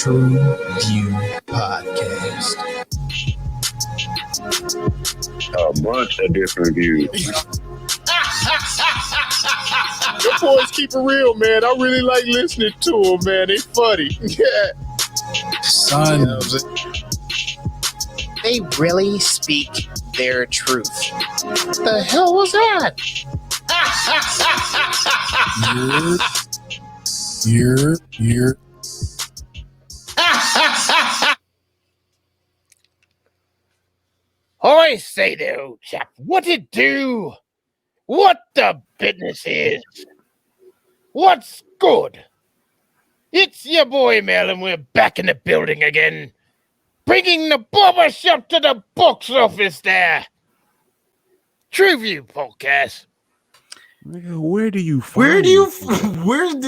TruVue podcast. A bunch of different views. Your boys keep it real, man. I really like listening to them, man. They funny. Yeah. Son, They really speak their truth. What the hell was that? you're. I say there, old chap, what it do? What the business is? What's good? It's your boy Mel, and we're back in the building again, bringing the barber shop to the box office there. TruVue podcast. Nigga, where did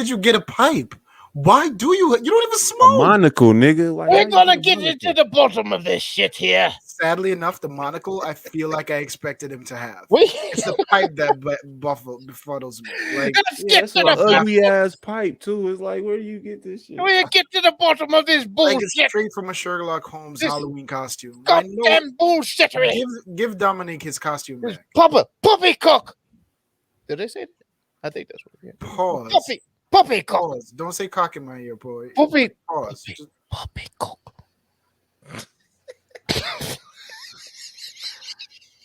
you get a pipe? Why do you don't even smoke? A monocle, nigga. Like, We're gonna get into the bottom of this shit here. Sadly enough, the monocle I feel like I expected him to have. We It's the pipe that befuddles me. Like, let's get to the ugly ass pipe too. It's like, where do you get this shit? we get to the bottom of this bullshit. like it's straight from a Sherlock Holmes This Halloween costume. I know. Goddamn bullshittery. Give Dominic his costume This back. puppy cock. Did I say that? I think that's what. Yeah. Pause. Puppy cock. Pause. Don't say cock in my ear, boy. Puppy. Pause. Puppy cock.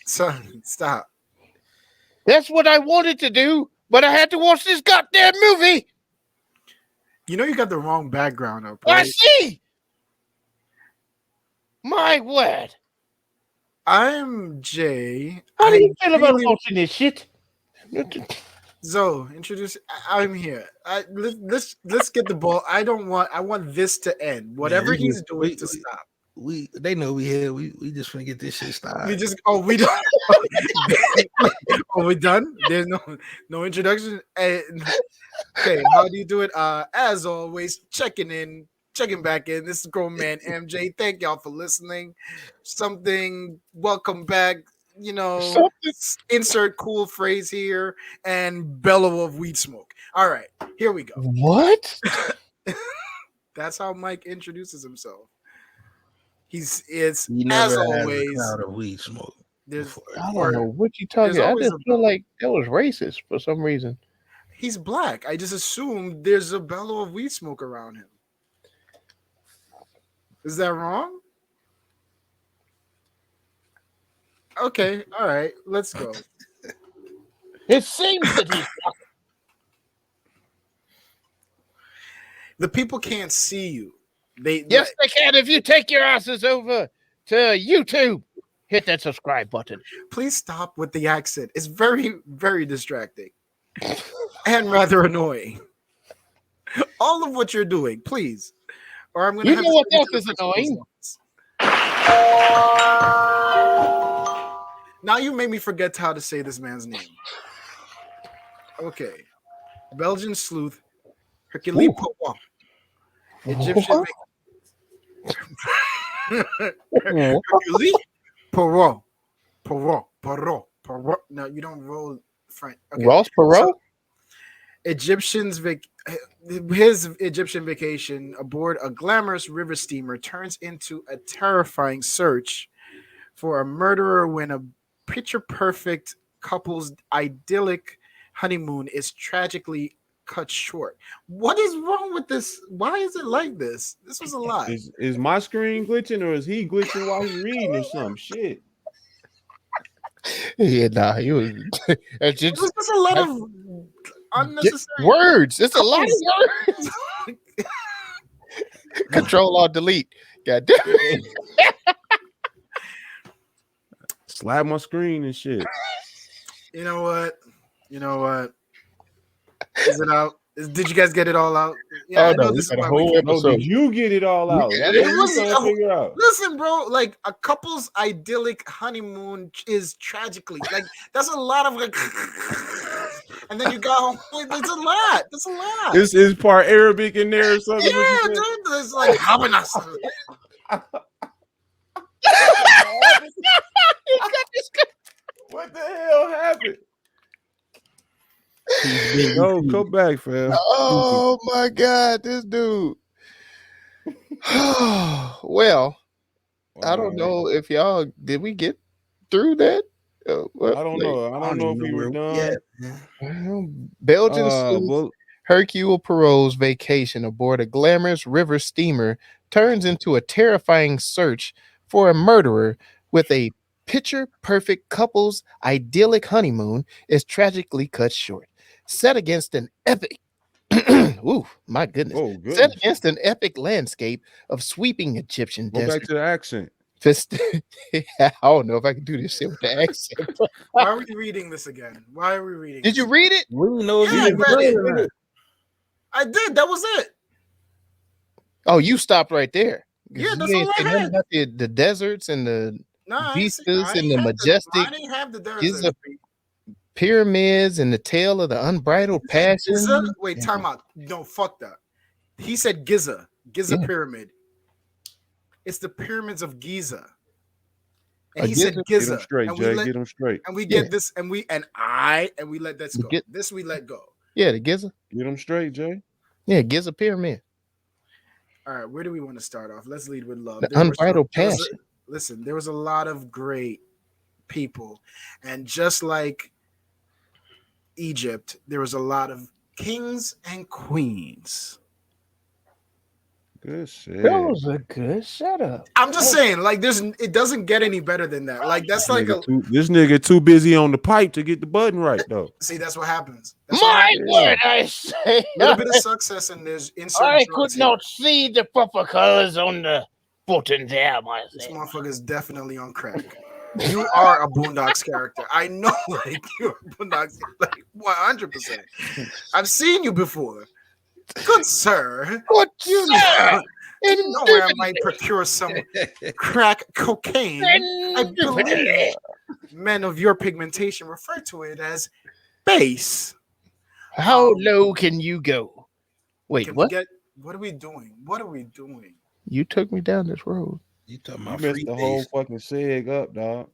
Son, stop. That's what I wanted to do, but I had to watch this goddamn movie. You know you got the wrong background up, I right? see. My word. I'm Jay. How do you feel about watching this shit? Zoe, introduce. I'm here. Let's get the ball. I want this to end. Whatever he's doing to stop. They know we here. We just finna get this shit started. We done. We done? There's no introduction. Okay, how do you do it? As always, checking back in. This is grown man MJ. Thank y'all for listening. Welcome back. You know, insert cool phrase here and bellow of weed smoke. All right, here we go. What? That's how Mike introduces himself. You As never had always. a cloud of weed smoke. I don't know what you talking There's about. I always just feel like that was racist for some reason. He's black. I just assumed there's a bellow of weed smoke around him. Is that wrong? Okay, all right, let's go. It seems that he's The people can't see you. Yes, they can if you take your asses over to YouTube. Hit that subscribe button. Please stop with the accent. It's very, very distracting and rather annoying. All of what you're doing, please. Or I'm gonna. You know what else is annoying? Now you made me forget how to say this man's name. Okay, Belgian sleuth, Hercule Poirot, Egyptian. Hercule Poirot. No, you don't roll French. Okay. Ross Perot? His Egyptian vacation aboard a glamorous river steamer turns into a terrifying search for a murderer when a picture-perfect couple's idyllic honeymoon is tragically cut short. What is wrong with this? Why is it like this? This was a lot. Is my screen glitching or is he glitching while he's reading or some shit? Yeah, nah, he was. There's just a lot of unnecessary words. It's a lot of words. Control or delete. God damn it. Slap my screen and shit. You know what? Is it out? Did you guys get it all out? Yeah, I know this is a whole episode. Did you get it all out? That's what I'm trying to figure out. Listen, bro, like a couple's idyllic honeymoon is tragically like that's a lot of like, and then you got home. Like, that's a lot. That's a lot. This is part Arabic in there or something. Yeah, dude, it's like habanas. What the hell happened? No, come back, fam. Oh my God, this dude. Well, I don't Alright. know if y'all did we get through that? I don't know. I don't know if we were done. Belgian sleuth Well, Hercule Poirot's vacation aboard a glamorous river steamer turns into a terrifying search for a murderer with a picture-perfect couple's idyllic honeymoon is tragically cut short. Set against an epic ooh, my goodness. oh Set goodness. against an epic landscape of sweeping Egyptian Go back desert. to the accent. I don't know if I can do this shit with the accent. Why are we reading this again? Why are we reading Did this? you read it? We didn't know if Yeah, you I was read good it. or not. I did. That was it. Oh, you stopped right there. 'Cause Yeah, you that's ain't all I say nothing had. about the deserts and the No, vistas and the majestic I didn't have the Giza desert. pyramids and the tale of the unbridled passion. Giza? Wait, time out. No, fuck that. He said Giza. Giza Yeah. pyramid. It's the pyramids of Giza. A And he said Giza? Get Giza. them straight, and Jay. we get them straight. and we Yeah. get this, and we let this The go. Gi- This we let go. Yeah, the Giza. Get them straight, Jay. Yeah, Giza pyramid. All right, where do we want to start off? Let's lead with love. The unbridled passion. Listen, there was a lot of great people, and just like Egypt, there was a lot of kings and queens. Good shit. That was a good setup. I'm just saying, like, it doesn't get any better than that. Like, that's like This nigga too busy on the pipe to get the button right though. see, that's what happens. That's what My happens. word, I say. A little bit of success and there's insert. I drugs could here. not see the proper colors on the button there, my This thing. motherfucker is definitely on crack. You are a Boondocks character. I know, like you're a Boondocks, like 100%. I've seen you before. Good sir. What You know, do you know where I might procure some crack cocaine? I believe men of your pigmentation refer to it as base. How low can you go? Wait, Can what? we get? What are we doing? What are we doing? You took me down this road. You talking You about messed free the whole days. fucking seg up, dog.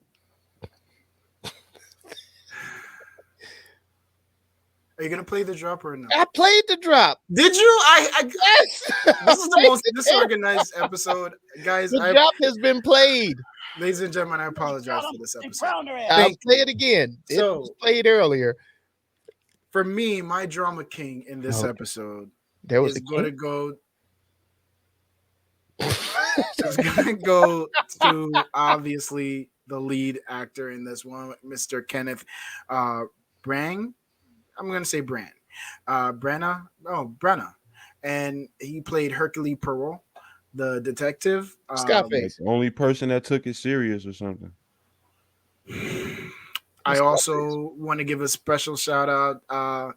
Are you gonna play the drop or no? I played the drop. Did you? Yes. This is the most disorganized episode, guys. The drop has been played. Ladies and gentlemen, I apologize for this episode. I'll Thank play you. it again. It So- was played earlier. For me, my drama king in this Okay. episode There was is the going to go. It's going to go to obviously the lead actor in this one, Mr. Kenneth Branagh. I'm going to say Branagh. And he played Hercule Poirot, the detective. Scarface. The only person that took it serious or something. I also want to give a special shout out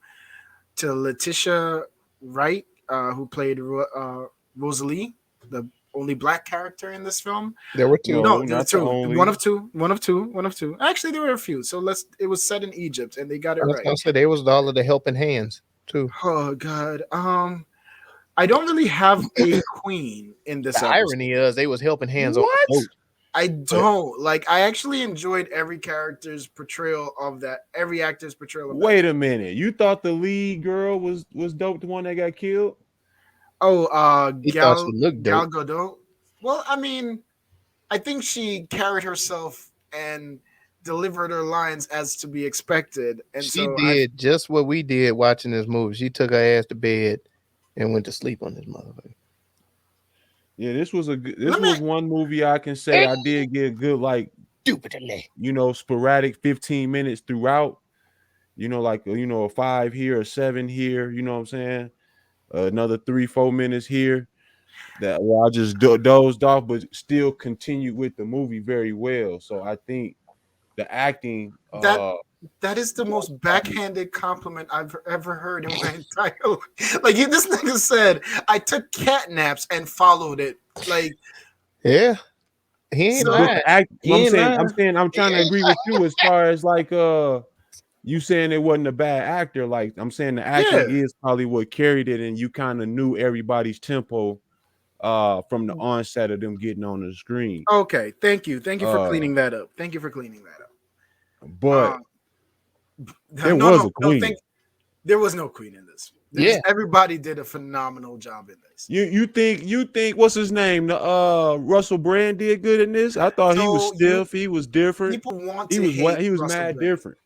to Letitia Wright, who played Rosalie, the only black character in this film. There were two. No, No, there were not the two. only. One of two. Actually, there were a few. So it was set in Egypt, and they got it I was right. gonna say there was all of the helping hands too. Oh God. I don't really have a queen in this The episode. irony is they was helping hands on What? the boat. I don't like. I actually enjoyed every character's portrayal of that. Every actor's portrayal of that. Wait a minute. You thought the lead girl was dope, the one that got killed? Oh, He thought she looked Gal dope. Gadot. Well, I mean, I think she carried herself and delivered her lines as to be expected. And She so did just what we did watching this movie. She took her ass to bed and went to sleep on this motherfucker. Yeah, this was Let me- one movie I can say I did get good, like, Stupidly. sporadic 15 minutes throughout. Like a 5 here, a 7 here, you know what I'm saying? Another 3-4 minutes here. That I just dozed off, but still continued with the movie very well. So I think the acting that is the most backhanded compliment I've ever heard in my entire life. Like this nigga said, I took cat naps and followed it. Like, Yeah, he ain't So- lying. I'm trying to agree with you as far as like you saying it wasn't a bad actor. Like I'm saying the acting is probably what carried it, and you kind of knew everybody's tempo from the onset of them getting on the screen. okay, thank you for cleaning that up. Thank you for cleaning that up. But there No, was no, a queen. there was no queen in this. Everybody did a phenomenal job in this. You think what's his name? The Russell Brand did good in this. I thought he was stiff. He was different. People want He to was hate he was Russell mad Brand. different.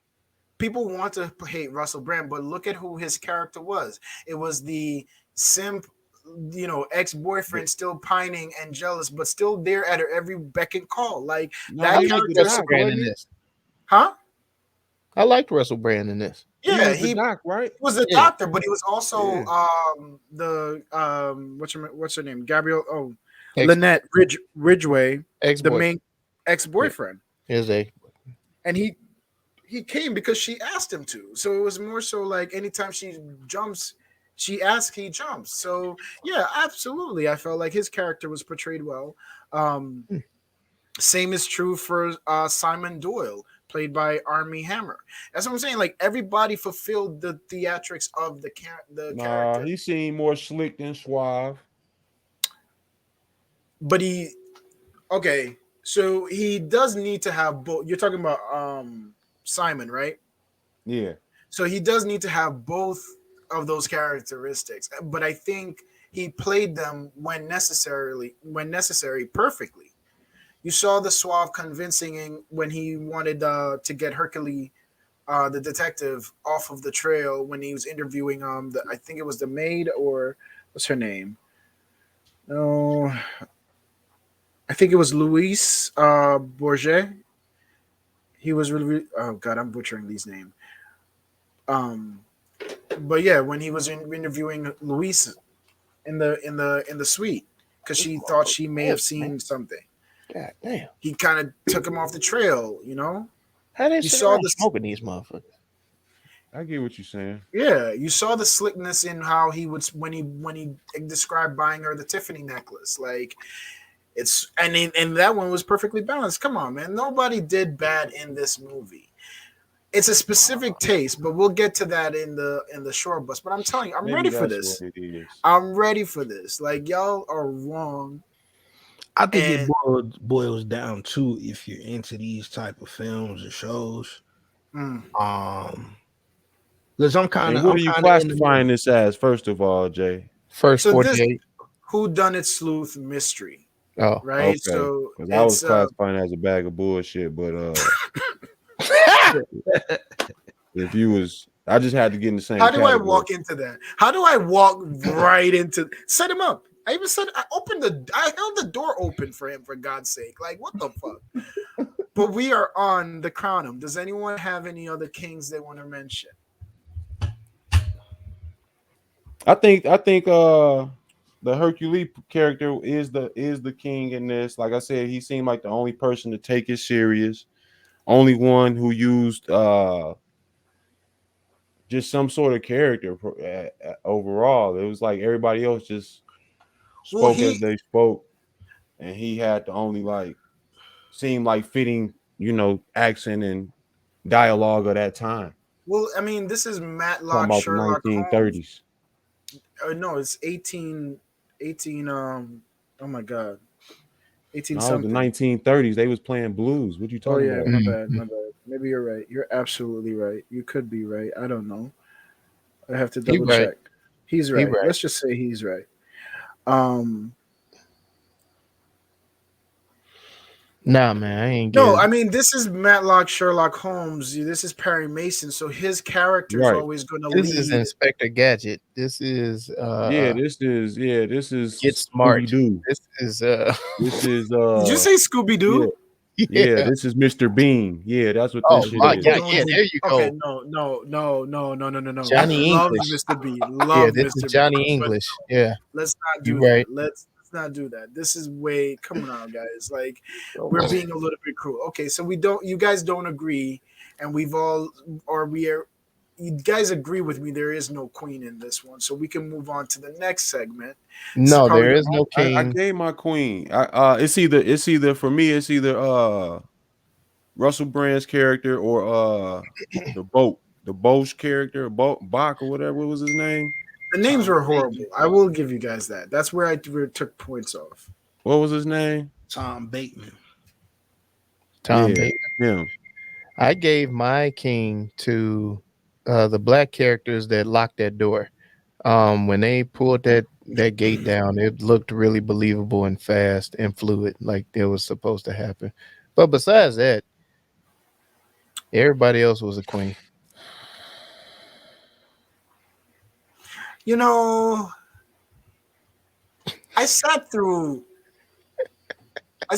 People want to hate Russell Brand, but look at who his character was. It was the simp, ex-boyfriend, still pining and jealous, but still there at her every beck and call. Like that character. Russell Brand in this. Huh? I liked Russell Brand in this. Yeah, he was the doc, right? He was the doctor, but he was also what's her name? Gabrielle. Oh, Lynette Ridgway, the main ex-boyfriend. And he came because she asked him to. So it was more so like anytime she jumps, she asks, he jumps. So yeah, absolutely. I felt like his character was portrayed well. Same is true for Simon Doyle, played by Armie Hammer. That's what I'm saying. Like everybody fulfilled the theatrics of the character. He seemed more slick than suave. But so he does need to have both. You're talking about Simon, right? Yeah. So he does need to have both of those characteristics. But I think he played them when necessary perfectly. You saw the suave convincing when he wanted to get Hercule, the detective, off of the trail when he was interviewing I think it was the maid, or what's her name? No, I think it was Louise Bourget. He was really oh god, I'm butchering these names. But yeah, when he was interviewing Louise in the suite, because she thought she may have seen something. God damn. He kind of took him off the trail, How they you saw the smoking these motherfuckers. I get what you're saying. Yeah, you saw the slickness in how he would when he described buying her the Tiffany necklace. Like and that one was perfectly balanced. Come on, man. Nobody did bad in this movie. It's a specific taste, but we'll get to that in the short bus. But I'm telling you, I'm ready for this. I'm ready for this. Like y'all are wrong. I think it boils down to if you're into these type of films or shows. Because I'm kind of. What are you classifying this as? First of all, Jay. First 48. Who done it sleuth mystery. Oh, right. Okay. So I was classifying it as a bag of bullshit, but if you was, I just had to get in the same. How do I walk into that? How do I walk right into? Set him up. I even said I held the door open for him, for God's sake. Like, what the fuck? But we are on the Crownum. Does anyone have any other kings they want to mention? I think the Hercule character is the king in this. Like I said, he seemed like the only person to take it serious. Only one who used just some sort of character overall. It was like everybody else just spoke as they spoke, and he had to only like seem like fitting, accent and dialogue of that time. Well, I mean, this is Matlock Sherlock 1930s. Holmes. No, it's 18. Oh my god, 18 no, something. The 1930s. They was playing blues. What you talking about? My bad. Maybe you're right. You're absolutely right. You could be right. I don't know. I have to double check. He's right. Let's just say he's right. Nah, man, I ain't. No, I mean, this is Matlock Sherlock Holmes. This is Perry Mason, so his character is always going to lead. This is Inspector Gadget. This is this is Get Smart. Scooby-Doo. This is Did you say Scooby-Doo? Yeah, this is Mr. Bean. Yeah, that's what this shit is. Yeah, there you go. Okay, no. Johnny Love English. Mr. Bean. Love this Mr. is Johnny Bean. English. Yeah. Let's not do that. Let's not do that. This is way. Come on, guys. Like, we're being a little bit cruel. Okay, so you guys don't agree, and you guys agree with me. There is no queen in this one, so we can move on to the next segment. No, there is no king. I gave my queen. It's either for me. It's either Russell Brand's character or the Bosch character, Bach or whatever was his name. The names were horrible. I will give you guys that. That's where I took points off. What was his name? Tom Bateman. Bateman. Him. I gave my king to the black characters that locked that door. When they pulled that gate down, it looked really believable and fast and fluid, like it was supposed to happen. But besides that, everybody else was a queen. You know, I sat through a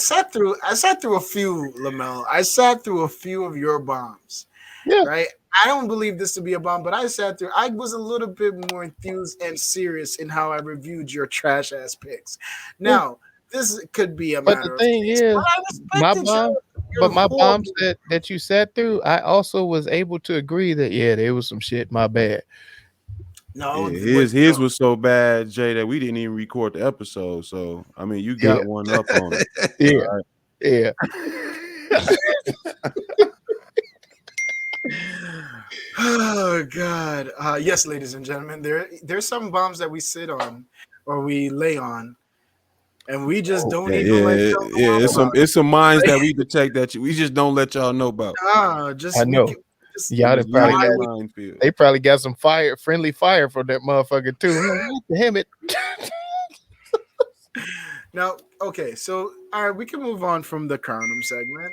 few, Lamel. I sat through a few of your bombs. Yeah. Right? I don't believe this to be a bomb, but I was a little bit more enthused and serious in how I reviewed your trash ass picks. Now, this could be a But matter the of thing taste, is, but I my respected bomb, your my whole- bombs that you sat through, I also was able to agree that there was some shit. My bad. No, Yeah, his was so bad, Jay, that we didn't even record the episode. So I mean, you got one up on it. Yeah, All right. yeah. Oh God! Yes, ladies and gentlemen, there's some bombs that we sit on or we lay on, and we just don't even let y'all know about. It's some minds that we detect that we just don't let y'all know about. Just I know. Y'all Just probably leave got, the minefield. they probably got some friendly fire from that motherfucker too. Damn it. Now, okay, so all right, we can move on from the condom segment.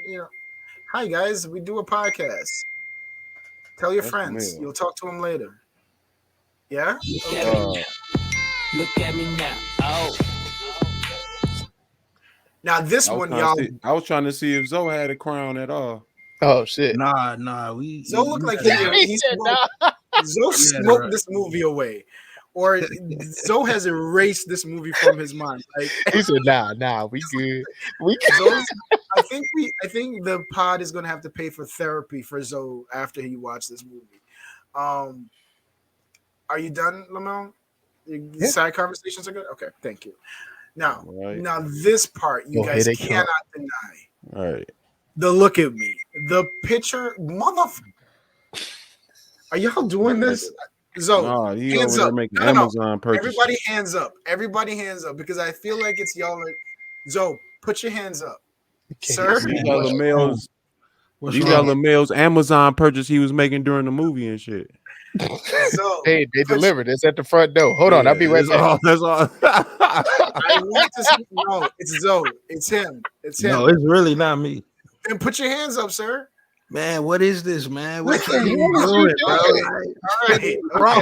Hi guys, we do a podcast. Tell your That's friends. male. You'll talk to them later. Yeah. Look at me now. Oh. Now this one, y'all. I was trying to see if Zoe had a crown at all. Oh shit. Nah. Zoe looked like he smoked this movie away, or Zoe has erased this movie from his mind. Like he said, "Nah, we good. We good." Zoe's, I think the pod is gonna have to pay for therapy for Zoe after he watched this movie. Are you done, Lamel? Yeah. Side conversations are good. Okay, thank you. Now this part you Go guys ahead, cannot deny. All right. The look at me, the picture, Are y'all doing this? Zoe, No, he hands over there up. making No. Amazon purchases. Everybody hands up. Everybody hands up because I feel like it's y'all. Zoe, put your hands up, sir. These are LaMail's Amazon purchase he was making during the movie and shit. So they delivered. It's at the front door. Hold on, I'll be right back. That's all. I want to see. No, it's Zoe. It's him. It's him. No, it's really not me. Then put your hands up, sir. Man, what is this, man? What What you the hell doing, is you bro? doing? All right, okay. Bro.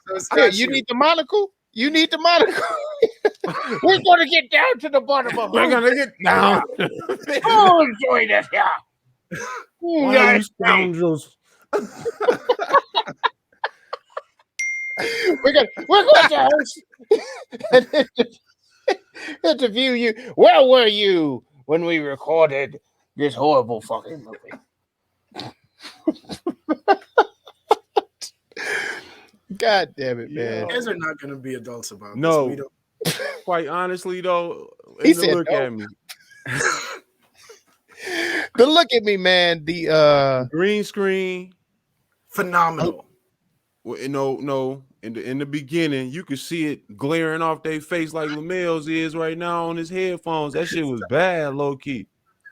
So it's Hey, not you need the monocle? You need the monocle. We're going to get down to the bottom of We're it. gonna get down. Oh, enjoy this, yeah. Why are you scoundrels? We're going to interview you. Where were you when we recorded this horrible fucking movie? God damn it, man. You guys are not going to be adults about No. this. We don't. Quite honestly, though, He and to said look no. at me. But look at me, man. The Green screen. Phenomenal. No. In the beginning, you could see it glaring off their face like LaMail's is right now on his headphones. That shit was bad, low key.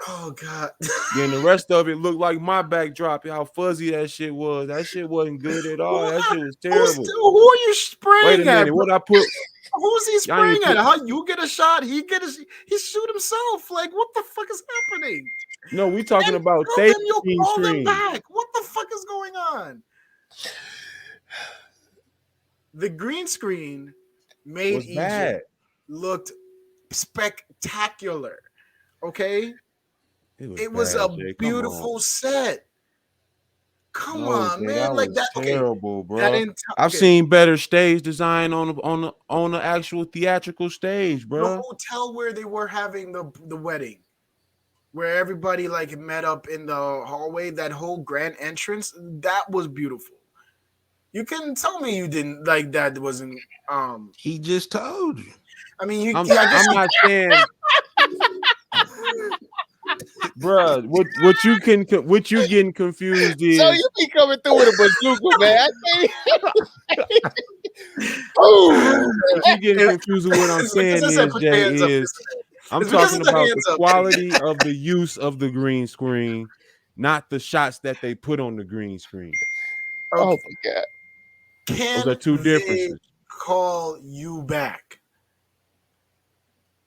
Oh God. Then the rest of it looked like my backdrop. How fuzzy that shit was. That shit wasn't good at all. That shit was terrible. Who are you spraying Wait a at? minute. What I put? Who's he Y'all ain't spraying at? put- How you get a shot? He shoot himself. Like what the fuck is happening? No, we talking about Tell them they you'll green call them screen. back. What the fuck is going on? The green screen made Was bad. Egypt looked spectacular. Okay, it was bad, a Jay. Come beautiful on. set. Come No, on, Jay, man! Like was that. Okay, terrible, bro. that I've seen better stage design on the actual theatrical stage, bro. the hotel where they were having the wedding, where everybody like met up in the hallway. That whole grand entrance, that was beautiful. You can tell me you didn't like that. Wasn't He just told you. I mean, you. I'm I guess not saying, bro. What you getting confused is so you be coming through with a bazooka, man. what you getting confused with what I'm saying Because I said is, put your Jay, hands up. is I'm It's because talking of the about hands the up. quality of the use of the green screen, not the shots that they put on the green screen. Oh my god. Can Those are two they differences. call you back.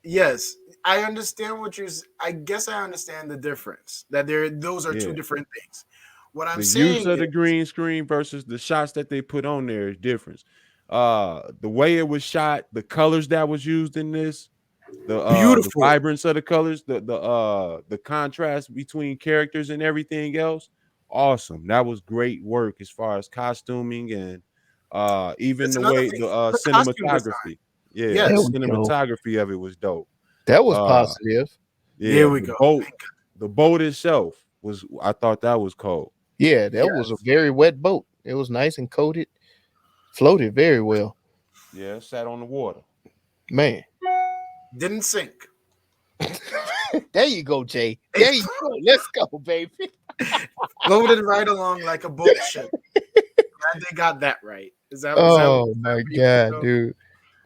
Yes, I understand what you're. I guess I understand the difference. That those are two different things. What I'm The saying use of is, the green screen versus the shots that they put on there is different. The way it was shot, the colors that was used in this, the beautiful. vibrance of the colors, the contrast between characters and everything else, awesome. That was great work as far as costuming and even That's the another way thing. the The costume design. cinematography. Yeah, That the Yes, was dope. cinematography of it was dope. That was Uh positive. there yeah, we the go. boat itself was, I thought that was cold. Yeah, that was a Yes. very wet boat. It was nice and coated, floated very well. Yeah, it sat on the water. Man, Didn't sink. there you go, Jay. There you go. Let's go, baby. Floated right along like a boat ship. Glad they got that right. Is that? Oh my god, dude.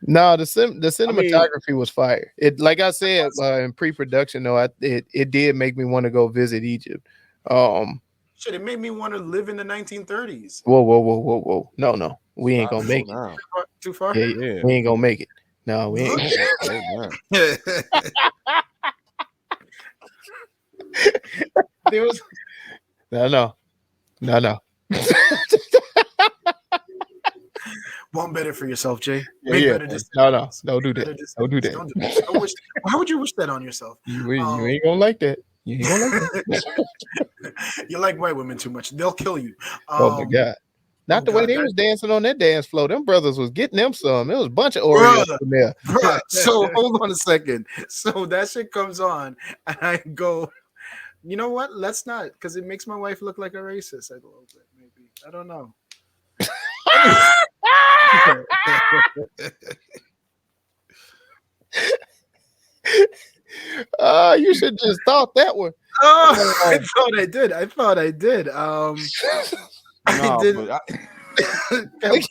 No, the cinematography was fire. It, like I said in pre-production, though, it did make me want to go visit Egypt. Shit, it made me want to live in the 1930s. Whoa. No. We ain't gonna make it. Now. Too far? Yeah, we ain't gonna make it. No, we ain't. There was No. one better for yourself, Jay. Yeah. Better decisions. No. Don't do Better that. decisions. Don't do that. Don't do that. Why would you wish that on yourself? You ain't gonna like that. You ain't gonna like that. You like white women too much. They'll kill you. Oh my god. Not the way they was dancing on that dance floor. Them brothers was getting them some. There was a bunch of Oreos in there. Bruh. So hold on a second. So that shit comes on, and I go, you know what? Let's not, because it makes my wife look like a racist. I go, maybe. I don't know. You should just thought that one. Oh, I thought I did. I did.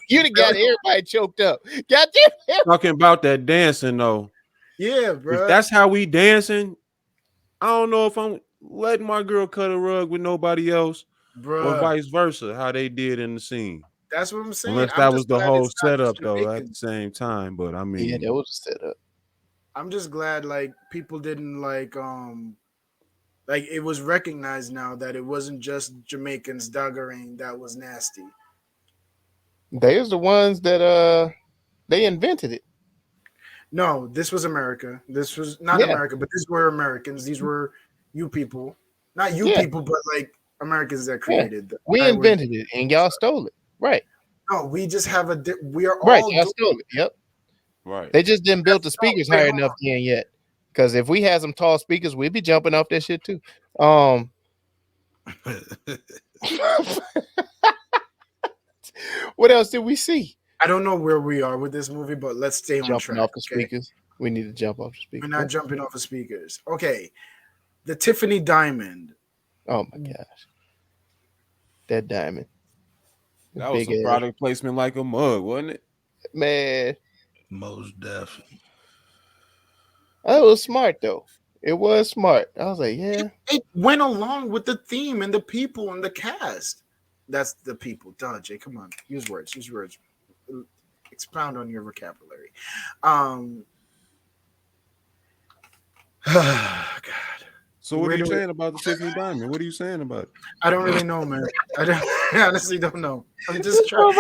You'd have got everybody choked up. Goddamn. Talking about that dancing though. Yeah, bro. If that's how we dancing, I don't know if I'm letting my girl cut a rug with nobody else, or vice versa, how they did in the scene. That's what I'm saying. Unless that was the whole setup though at the same time. But I mean, yeah, that was a setup. I'm just glad like people didn't like it was recognized now that it wasn't just Jamaicans daggering that was nasty. There's the ones that they invented it. No, this was America. This was not America, but these were Americans. These were you people. Not you people, but like Americans that created we invented it and y'all stole it. Right. No, we just have we are right, all y'all stole it. Yep. Right. They just didn't build the speakers high enough then yet. Because if we had some tall speakers, we'd be jumping off that shit too. What else did we see? I don't know where we are with this movie, but let's stay on track. Off the speakers. We need to jump off the speakers. We're not jumping off the speakers. Okay. The Tiffany diamond. Oh my gosh. That diamond. That was some product placement like a mug, wasn't it? Man. Most definitely. That was smart though. It was smart. I was like, yeah. It went along with the theme and the people and the cast. That's the people. Duh, Jay, come on. Use words. Expound on your vocabulary. God. So what are you saying about the Tiffany diamond? What are you saying about it? I don't really know, man. I honestly don't know. I'm just trying.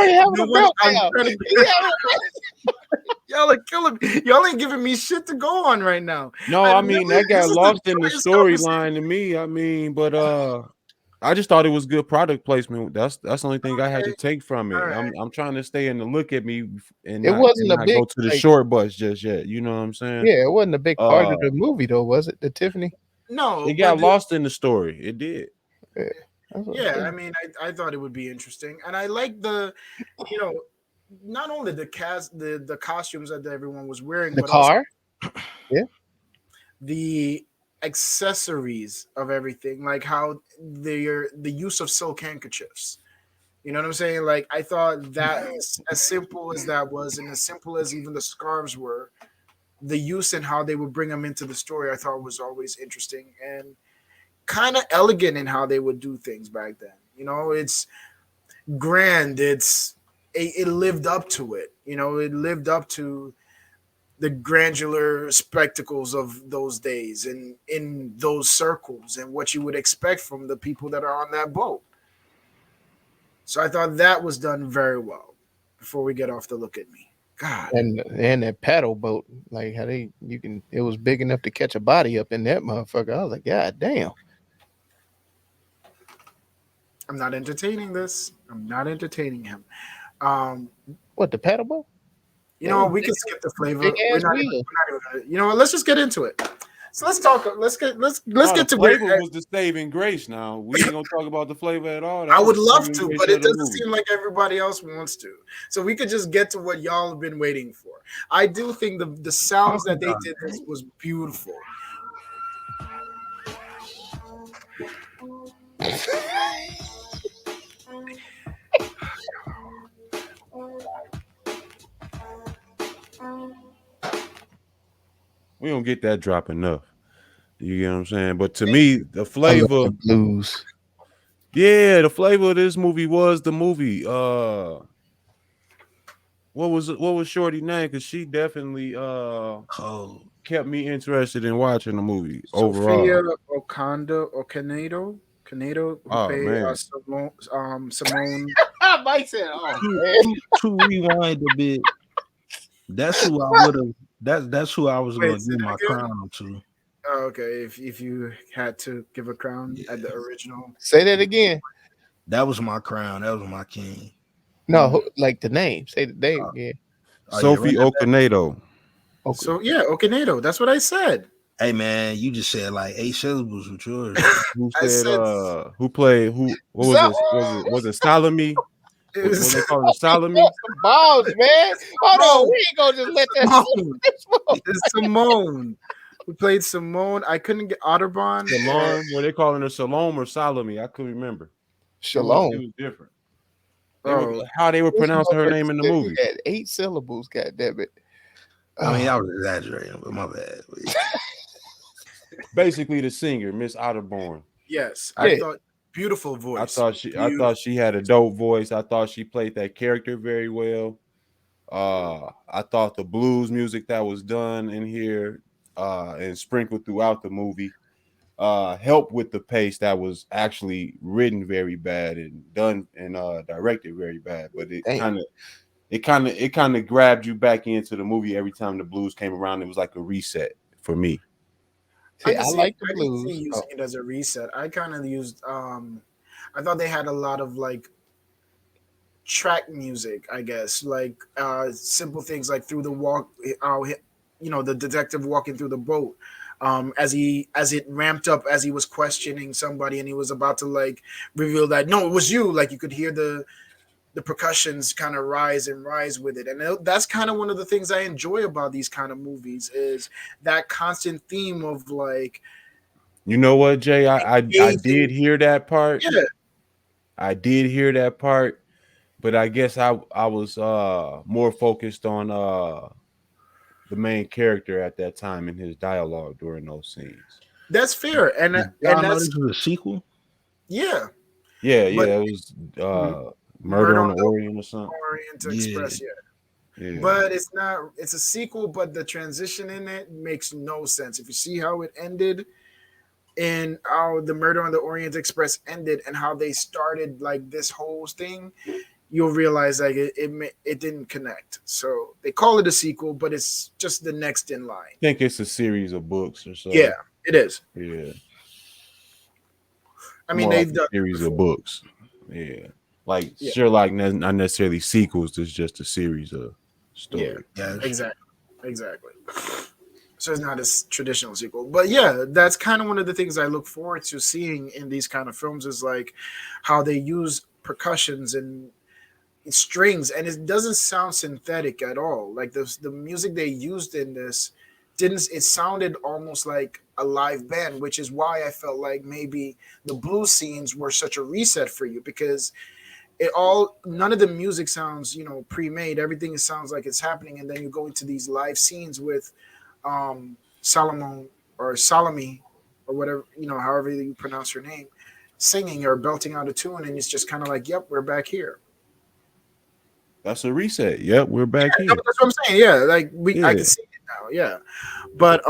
Y'all are killing me. Y'all ain't giving me shit to go on right now. No, I mean that got lost in the storyline to me. I mean, but I just thought it was good product placement. That's the only thing I had to take from it. Right. I'm trying to stay in the look at me and it wasn't a big go to the short bus just yet. You know what I'm saying? Yeah, it wasn't a big part of the movie though, was it? The Tiffany? No, it got lost in the story. It did. Yeah, I mean, I thought it would be interesting, and I like the, not only the cast, the costumes that everyone was wearing, the but car, also yeah, the accessories of everything, like how the use of silk handkerchiefs. You know what I'm saying? Like I thought that as simple as that was, and as simple as even the scarves were, the use and how they would bring them into the story, I thought was always interesting and kind of elegant in how they would do things back then. It's grand. It's it lived up to it. You know, it lived up to the granular spectacles of those days and in those circles and what you would expect from the people that are on that boat. So I thought that was done very well. Before we get off the look at me, God, And that paddle boat, like how it was big enough to catch a body up in that motherfucker. I was like, God damn. I'm not entertaining this. I'm not entertaining him. What, the paddle boat? You know, we can skip the flavor. Big We're ass not, wheel. gonna, you know what? Let's just get into it. So let's talk. Let's get The to flavor where was the saving grace. Now we ain't gonna talk about the flavor at all. I would was the love saving to, grace but of it the doesn't movie. seem like everybody else wants to. So we could just get to what y'all have been waiting for. I do think the sounds that they did this was beautiful. We don't get that drop enough. You get what I'm saying? But to me, the flavor, the blues. yeah, the flavor of this movie was the movie. What was Shorty name? Because she definitely kept me interested in watching the movie Sophia overall. Canedo, who Oh played man, Simone. Mike said, "Oh, To rewind a bit, that's who I would have. That's who I was Wait, gonna say give that my again? crown to. Oh, okay, if you had to give a crown at the original, say that again." That was my crown. That was my king. No, like the name. Say the name again. Oh yeah, Sophie run that back. Okonedo. Okay. So yeah, Okanedo. That's what I said. Hey man, you just said like 8 syllables with yours. Who I said said who played who? What was this? Was it Salome? it What was they call it? Salome? Some balls, man. Hold on, Bro. we ain't gonna just let that Simone. slip. It's Simone who played Simone. I couldn't get Otterbon. Salome? Were they calling her Salome or Salome? I couldn't remember. Shalom. It was different. Oh, How they were This pronouncing her motherfucker name in the said movie. He had 8 syllables. God damn it. I mean, I was exaggerating, but my bad. Basically, the singer, Miss Otterborn. yes, Yeah. I thought beautiful voice. I thought she had a dope voice. I thought she played that character very well. I thought the blues music that was done in here and sprinkled throughout the movie helped with the pace that was actually written very bad and done and directed very bad. But it kind of grabbed you back into the movie every time the blues came around. It was like a reset for me. See, I like the I didn't see blues. using it as a reset. I kind of used. I thought they had a lot of like track music. I guess like simple things like through the walk. The detective walking through the boat. As it ramped up as he was questioning somebody and he was about to like reveal that no, it was you. Like you could hear the percussions kind of rise and rise with it, and that's kind of one of the things I enjoy about these kind of movies is that constant theme of like, You know what, Jay? I did hear that part. yeah, I did hear that part, but I guess I was more focused on the main character at that time in his dialogue during those scenes. that's fair, and Y'all know that's this was a sequel. yeah, Yeah, But- it was Murder on the Orient or something. Orient Yeah. Express, Yeah. but it's not. It's a sequel, but the transition in it makes no sense. If you see how it ended, and how the Murder on the Orient Express ended, and how they started like this whole thing, you'll realize like it didn't connect. So they call it a sequel, but it's just the next in line. I think it's a series of books or so. Yeah, it is. Yeah. I mean, More like they've a done series of books. Yeah. Like Yeah. Sherlock, not necessarily sequels. It's just a series of stories. Yeah. exactly. So it's not a traditional sequel, but yeah, that's kind of one of the things I look forward to seeing in these kind of films is like how they use percussions and strings, and it doesn't sound synthetic at all. Like the music they used in this it sounded almost like a live band, which is why I felt like maybe the blues scenes were such a reset for you, because none of the music sounds pre-made. Everything sounds like it's happening, and then you go into these live scenes with Salome or whatever, however you pronounce her name, singing or belting out a tune, and it's just kind of like, yep, we're back here. That's a reset. Yep, we're back Yeah, here. that's what I'm saying. Yeah, like I Yeah. can see it now. Yeah, but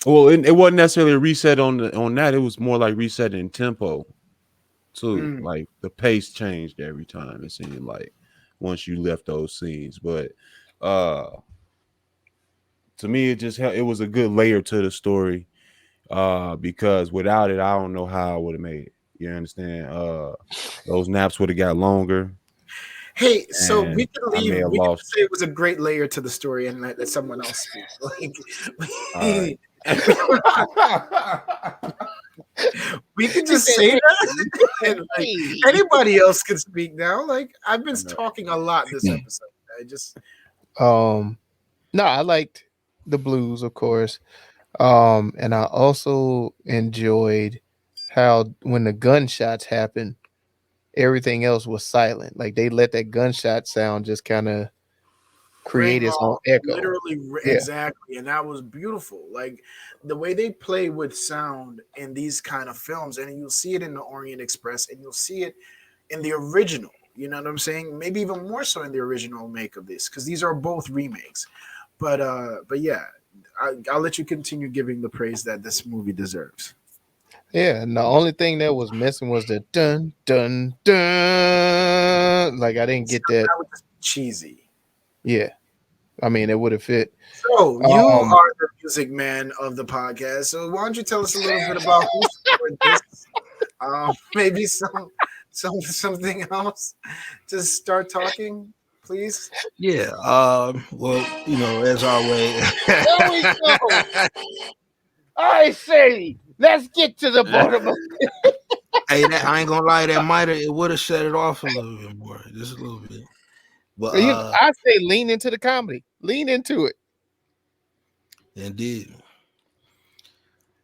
Well, it wasn't necessarily a reset on that. It was more like resetting tempo too. Like the pace changed every time. It seemed like once you left those scenes, but to me, it was a good layer to the story. Because without it, I don't know how I would have made it. You understand? Those naps would have got longer. hey, so we And could I leave. may have We could lost. say it was a great layer to the story and let someone else speak. Like, All right. we could just say that. And, like, anybody else can speak now. Like I've been talking a lot this episode. I just No, I liked the blues, of course. And I also enjoyed how when the gunshots happened, everything else was silent. Like they let that gunshot sound just kind of create its own echo. literally exactly, and that was beautiful. Like the way they play with sound in these kind of films, and you'll see it in the Orient Express, and you'll see it in the original. You know what I'm saying? Maybe even more so in the original make of this, because these are both remakes. But yeah, I'll let you continue giving the praise that this movie deserves. Yeah, and the only thing that was missing was the dun dun dun. Like I didn't get that. That was just cheesy. Yeah, I mean it would have fit. So you are the music man of the podcast. So why don't you tell us a little bit about who scored this? Maybe something else. Just start talking, please. Yeah. Well, as always. There we go. I say, let's get to the bottom of it. Hey, I ain't gonna lie, it would have set it off a little bit more, just a little bit. But I say lean into the comedy, lean into it. Indeed.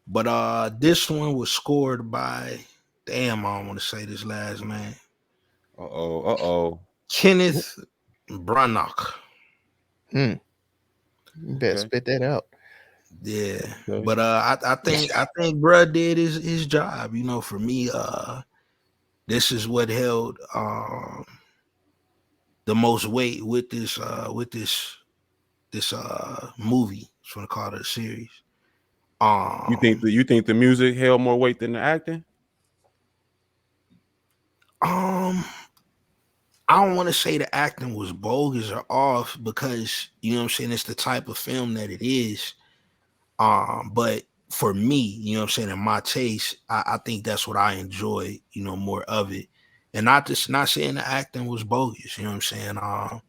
But this one was scored by, damn, I don't want to say this last name. Kenneth Branagh. You better spit that out. Yeah, but I think bruh did his job. For me, this is what held the most weight with this movie. Just want to call it a series. You think the music held more weight than the acting? I don't want to say the acting was bogus or off, because it's the type of film that it is. But for me, in my taste, I think that's what I enjoy, more of it. And not saying the acting was bogus, I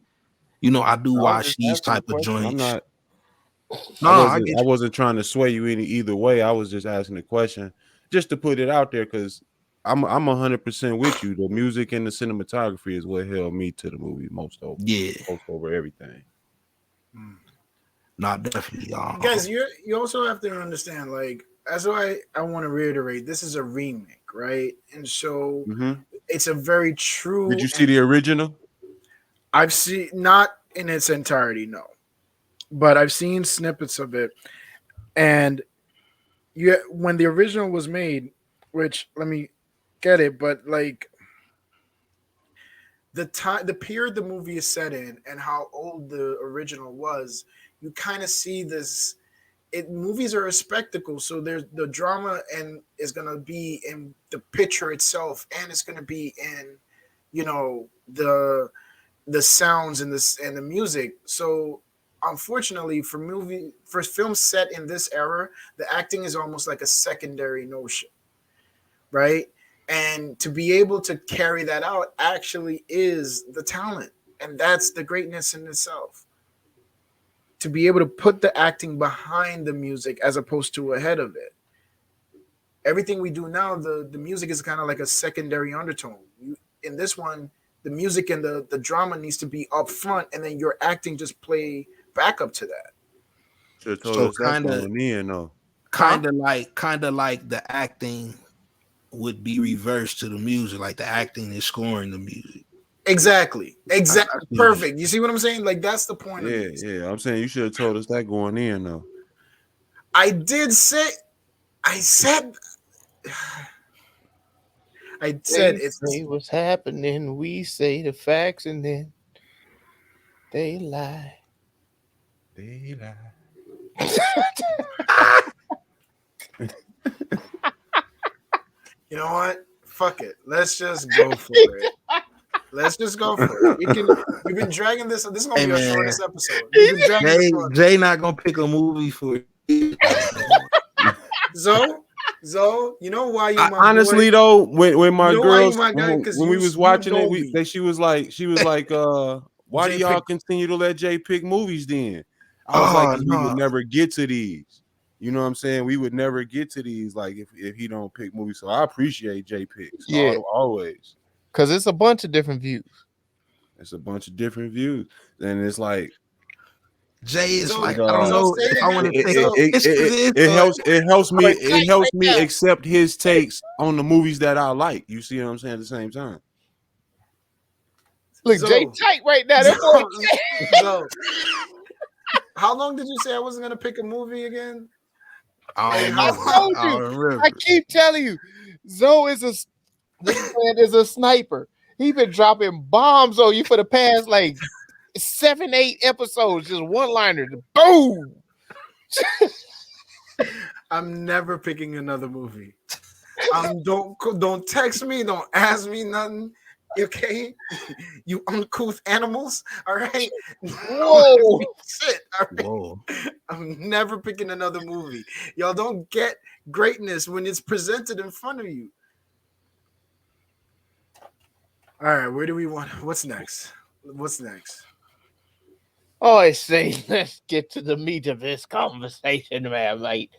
do watch these type of joints. I wasn't trying to sway you either way. I was just asking the question just to put it out there, because I'm 100% with you. The music and the cinematography is what held me to the movie most over everything. Not definitely, guys. You also have to understand, like, as I want to reiterate, this is a remake, right? And so it's a very true. Did you see the original? I've seen, not in its entirety, no, but I've seen snippets of it. And when the original was made, which let me get it, but like the period the movie is set in and how old the original was, you kind of see this. Movies are a spectacle, so there's the drama and is going to be in the picture itself, and it's going to be in the sounds and the music. So unfortunately for films set in this era, the acting is almost like a secondary notion, right? And to be able to carry that out actually is the talent, and that's the greatness in itself. To be able to put the acting behind the music as opposed to ahead of it. Everything we do now, the music is kind of like a secondary undertone. In this one, the music and the drama needs to be up front, and then your acting just play back up to that. So kind of like the acting would be reversed to the music, like the acting is scoring the music. Exactly. Perfect. You see what I'm saying? Like, that's the point. Yeah. I'm saying you should have told us that going in, though. I said I said They it's say what's happening. We say the facts, and then they lie. They lie. you know what? Fuck it. Let's just go for it. Let's just go for it. We've been dragging this. This is gonna Hey, be our man. shortest episode. We've been dragging this one. Jay not gonna pick a movie for you. Zoe, you know why you my honestly boy? though, when my You know why you girls my guy? 'Cause when we you- was you watching know it, me. she was like, why Jay do y'all pick- continue to let Jay pick movies then? I was like, 'cause we would no. never get to these. You know what I'm saying? We would never get to these like if he don't pick movies. So I appreciate Jay picks. Yeah. Always. Because it's a bunch of different views. It's a bunch of different views. And it's like Jay is So, like, uh, I don't know say it if I want to again. take it helps me Right now. accept his takes on the movies that I like. You see what I'm saying? At the same time. Look, Zoe. Jay tight right now. That boy. Zoe, how long did you say I wasn't gonna pick a movie again? I don't I know. told I you. don't remember. I keep telling you, Zoe is this man is a sniper. He been dropping bombs on you for the past like 7-8 episodes, just one liner. Boom. I'm never picking another movie. Don't text me. Don't ask me nothing. Okay, you uncouth animals. All right. Whoa. Shit. All right. Whoa. I'm never picking another movie. Y'all don't get greatness when it's presented in front of you. All right, where do we want? What's next? Oh, I say, let's get to the meat of this conversation, man, mate.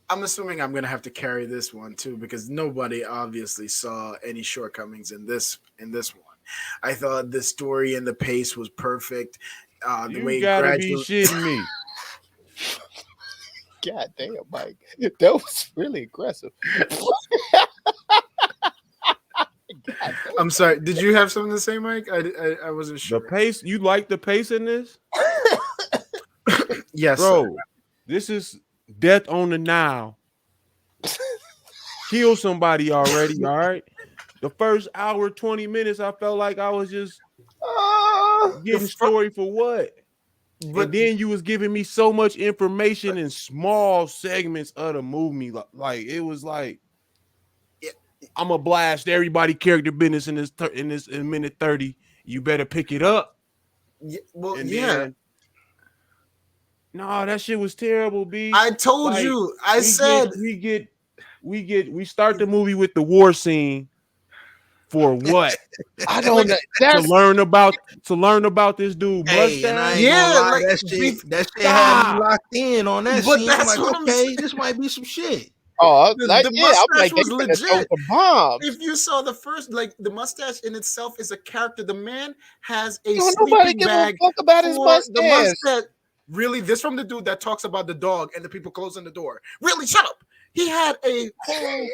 I'm assuming I'm gonna have to carry this one too because nobody obviously saw any shortcomings in this one. I thought the story and the pace was perfect. The You way gotta gradually... be shitting me. God damn, Mike. That was really aggressive. I'm sorry. Did you have something to say, Mike? I wasn't sure. The pace, you like the pace in this? Yes, Bro. sir. This is death on the Nile. Kill somebody already, all right? The first hour, 20 minutes, I felt like I was just getting story for what? But then you was giving me so much information in small segments of the movie. Like it was like, I'm gonna blast everybody character business in minute 30. You better pick it up. Yeah, well, And yeah. then, no, that shit was terrible, B. I told Like, you. I said we start the movie with the war scene for what? I don't know. to learn about this dude Hey, and I mustache. ain't gonna lie, like, that shit had me locked in on that But scene. that's I'm what like, I'm okay, saying. this might be some shit. Oh, The like, yeah, I'm mustache like, was they finna throw legit. some bombs. If you saw the first, like the mustache in itself is a character. The man has a Don't nobody sleeping give a bag fuck about his for mustache. the mustache. Really, this from the dude that talks about the dog and the people closing the door. Really, shut up. He had a whole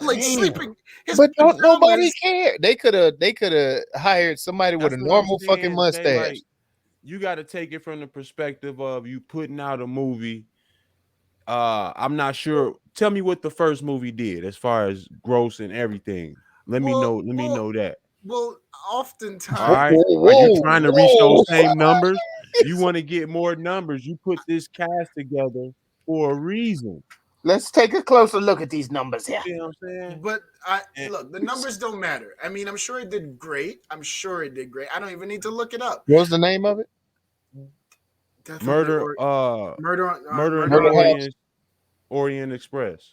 like sleeping. But don't nobody care. They could have hired somebody with That's a what I'm normal saying, fucking Jay, mustache. like, you got to take it from the perspective of you putting out a movie. I'm not sure. Tell me what the first movie did as far as gross and everything. Let me know that. Well, oftentimes, all right. Are you trying to reach those same numbers? You want to get more numbers. You put this cast together for a reason. Let's take a closer look at these numbers here. You know what I'm saying? But look, the numbers don't matter. I mean, I'm sure it did great. I don't even need to look it up. What's the name of it? Definitely Murder on Orient. Orient Express.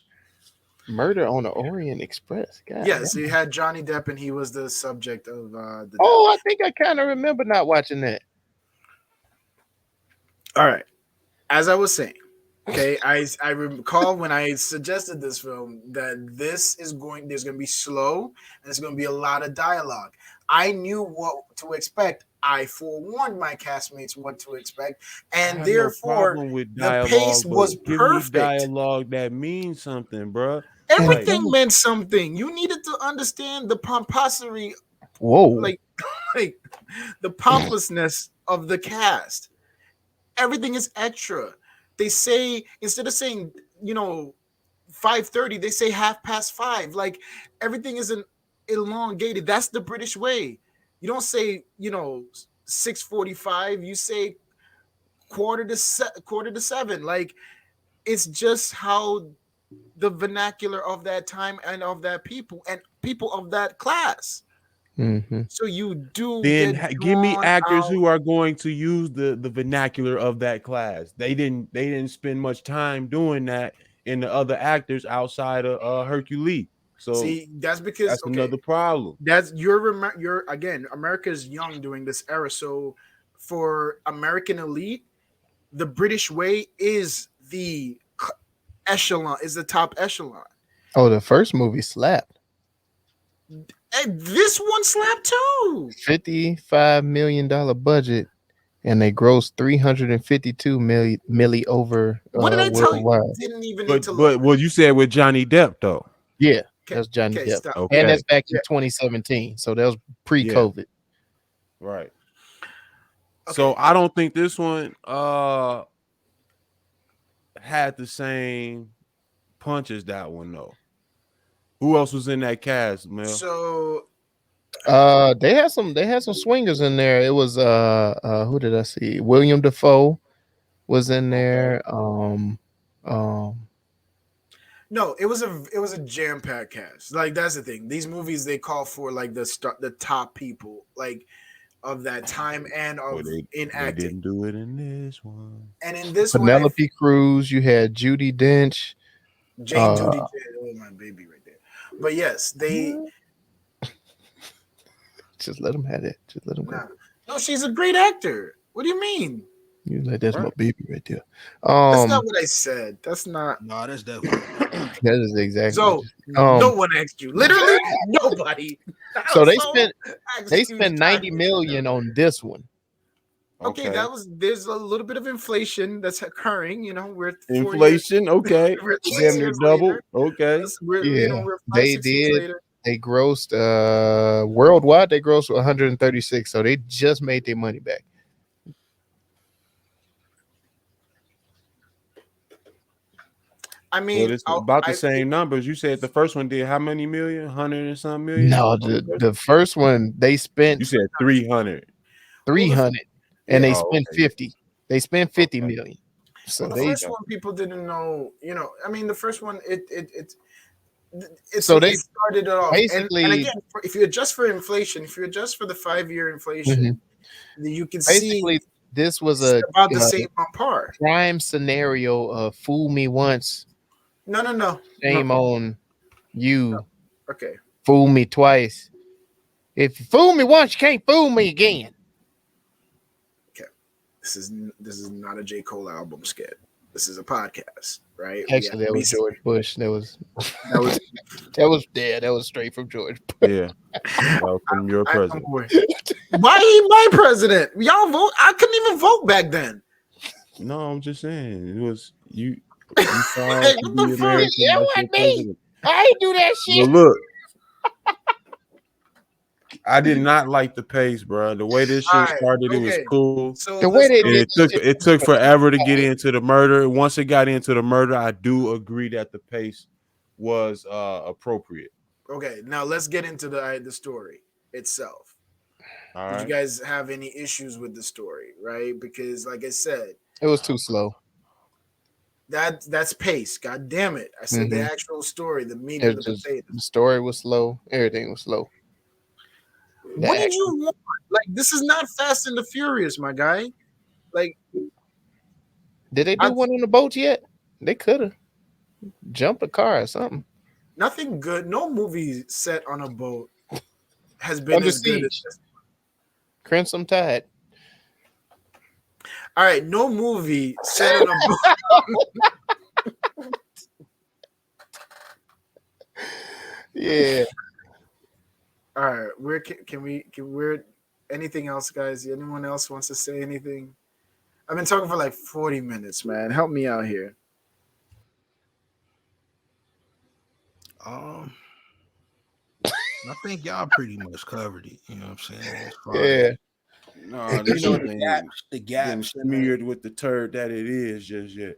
Murder on the Orient Express. God Yes, damn. he had Johnny Depp, and he was the subject of the. Oh, I think I kind of remember not watching that. All right, as I was saying, okay, I recall when I suggested this film that there's going to be slow and there's going to be a lot of dialogue. I knew what to expect. I forewarned my castmates what to expect, and therefore with the dialogue, pace was give perfect. me dialogue that means something, bro. Everything meant something. You needed to understand the pomposity, Whoa. like the pompousness of the cast. Everything is extra. They say, instead of saying, 5:30, they say 5:30. Like, everything isn't elongated. That's the British way. You don't say 6:45. You say quarter to 7. Like, it's just how the vernacular of that time and of that people and people of that class. Mm-hmm. So you do Then get give me drawn actors out. who are going to use the vernacular of that class. They didn't spend much time doing that in the other actors outside of Hercule. So See, that's because that's another problem. That's you're again, America's young during this era. So for American elite, the British way is the echelon, is the top echelon. Oh, the first movie slapped. And this one slapped too. $55 million budget, and they grossed 352 milli over What did I tell you? worldwide. Didn't even need But to look. what you said with Johnny Depp though. Yeah, that's Johnny Okay, Depp. stop. Okay. And that's back in Yeah. 2017. So that was pre-COVID. Right. Okay. So I don't think this one had the same punch as that one though. Who else was in that cast, Mel? So They had some swingers in there. It was who did I see? William Dafoe was in there. no, it was a jam-packed cast. Like, that's the thing. These movies, they call for like the top people, like, of that time and of in They acting. didn't do it in this one. And in this Penelope Cruz, you had Judi Dench. Jane Judy, oh my baby right there. But yes, they Just let them have it. Just let them go. no, she's a great actor. What do you mean? You like, that's my baby right there. That's not what I said. That's not. No, that's definitely. That is exactly. So no one asked you. Literally nobody. So they spent 90 million on this one. Okay, there's a little bit of inflation that's occurring. We're Inflation, okay. We're Damn near double. Okay. We're 5, They 6 years did. later. They grossed worldwide. They grossed 136. So they just made their money back. I mean, it's about the same numbers. You said the first one did how many million? 100 and some million? No, the first one they spent. You said 300. 300, and they spent okay. 50. They spent 50 million. So the they first one, people didn't know. I mean, the first one, it started off basically. And again, if you adjust for inflation, if you adjust for the 5-year inflation, then you can basically see this was about the same on par. Prime scenario of fool me once. No. Shame on you. No. Okay. Fool me twice. If you fool me once, you can't fool me again. Okay. This is not a J. Cole album skit. This is a podcast, right? Actually, that was George Bush. That was straight from George Bush. Yeah. From your president. Why he my president? Y'all vote. I couldn't even vote back then. No, I'm just saying. It was you. Hey, what the fuck? It wasn't me. I ain't do that shit. Well, look. I did not like the pace, bro. The way this shit started, it was cool. So the way they did it took forever to get into the murder. Once it got into the murder, I do agree that the pace was appropriate. Okay, now let's get into the story itself. All Did right. you guys have any issues with the story, right? Because, like I said, It was too slow. That's pace. God damn it! I said the actual story, the meat of the potato. The story was slow. Everything was slow. What did you want? Like, this is not Fast and the Furious, my guy. Like, did they do one on the boat yet? They could have jumped a car or something. Nothing good. No movie set on a boat has been as good as this. Crimson Tide. All right, no movie set on a boat. Yeah. All right, where can we anything else, guys? Anyone else wants to say anything? I've been talking for like 40 minutes, man. Help me out here. Um, I think y'all pretty much covered it. You know what I'm saying? As far Yeah. as No, you this know, shit the ain't getting gaps in the, smeared with the turd that it is just yet.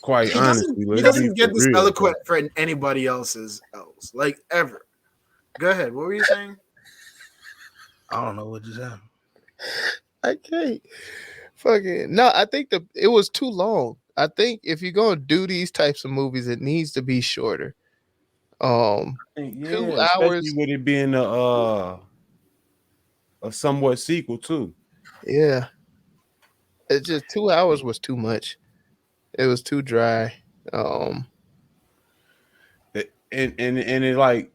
Quite honestly, He let's be doesn't for get this real. eloquent for anybody else's else, like ever. Go ahead. What were you saying? I don't know what just happened. I can't. Fucking no, I think it was too long. I think if you're gonna do these types of movies, it needs to be shorter. Yeah, 2 especially hours. with it being a somewhat sequel too. Yeah. It's just 2 hours was too much. It was too dry. And it like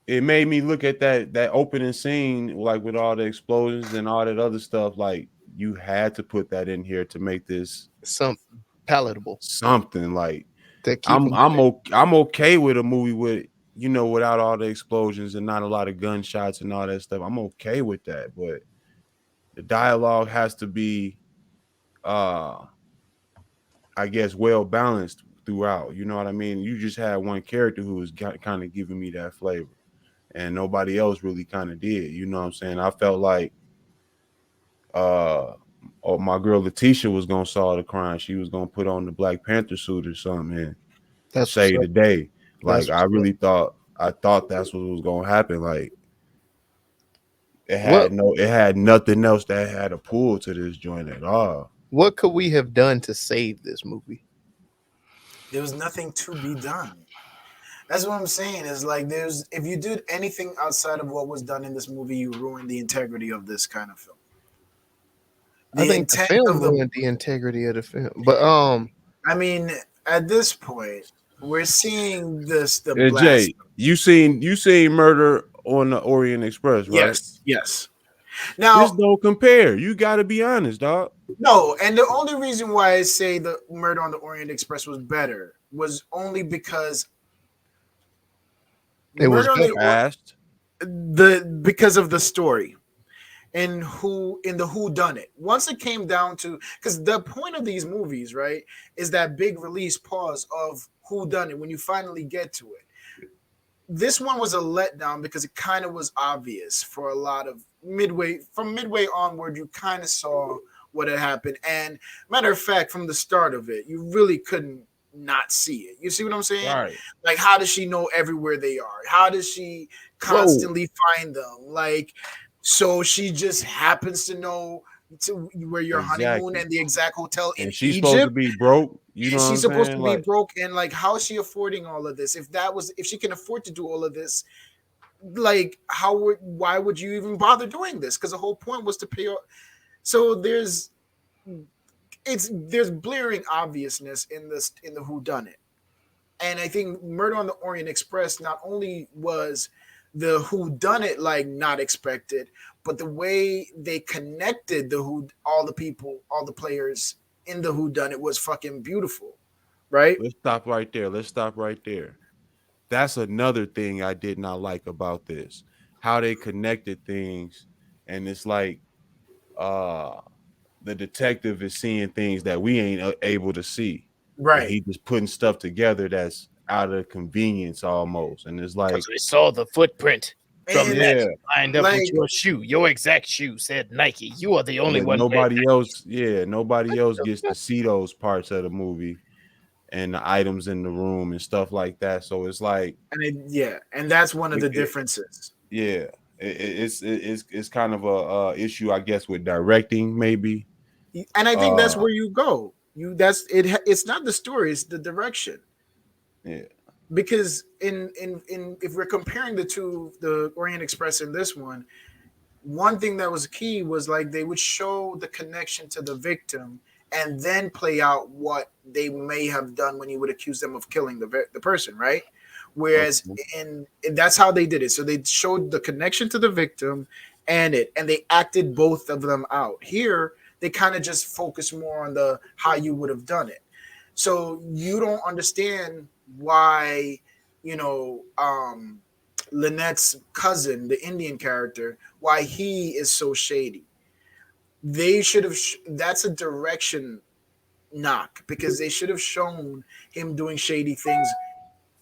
it made me look at that opening scene, like with all the explosions and all that other stuff. Like you had to put that in here to make this Some palatable something. Like to keep them. I'm okay with a movie with, you know, without all the explosions and not a lot of gunshots and all that stuff. I'm okay with that, but the dialogue has to be I guess well balanced throughout. You know what I mean? You just had one character who was kind of giving me that flavor, and nobody else really kind of did. You know what I'm saying? I felt like my girl Letitia was gonna solve the crime. She was gonna put on the Black Panther suit or something and save the day. Like I really thought that's what was gonna happen. Like it had nothing else that had a pull to this joint at all. What could we have done to save this movie? There was nothing to be done. That's what I'm saying. Is like if you did anything outside of what was done in this movie, you ruined the integrity of this kind of film. I think the film ruined the integrity of the film. But I mean, at this point, we're seeing the blast. Jay, you seen Murder on the Orient Express, right? Yes. Now, this don't compare. You got to be honest, dog. No, and the only reason why I say the Murder on the Orient Express was better was only because it was fast. Because of the story and the who done it. Once it came down to, because the point of these movies, right, is that big release pause of who done it when you finally get to it. This one was a letdown because it kind of was obvious for a lot of midway onward. You kind of saw what had happened, and matter of fact, from the start of it, you really couldn't not see it. You see what I'm saying? Right. Like, how does she know everywhere they are? How does she constantly find them? Like, so she just happens to know where your honeymoon and the exact hotel in she's Egypt. Supposed to be broke. You know, she's supposed to be broke, and like, how is she affording all of this? If she can afford to do all of this, like, why would you even bother doing this? Because the whole point was to pay. So there's blaring obviousness in the whodunit, and I think Murder on the Orient Express not only was the whodunit like not expected, but the way they connected all the players in the whodunit was fucking beautiful, right? Let's stop right there. That's another thing I did not like about this, how they connected things, and it's like the detective is seeing things that we ain't able to see. Right. And he just putting stuff together that's out of convenience almost. And it's like, we saw the footprint from that lined up like, with your shoe. Your exact shoe said Nike. You are the only one. Nobody else gets to see those parts of the movie and the items in the room and stuff like that. So it's like, and that's one of the differences. Yeah. It's kind of a issue, I guess, with directing, maybe. And I think that's where you go. It's not the story, it's the direction. Yeah. Because in if we're comparing the Orient Express and this one thing that was key was like they would show the connection to the victim and then play out what they may have done when you would accuse them of killing the person, right? Whereas that's how they did it. So they showed the connection to the victim and they acted both of them out. Here, they kind of just focus more on the how you would have done it. So you don't understand why, Lynette's cousin, the Indian character, why he is so shady. They should have. That's a direction knock because they should have shown him doing shady things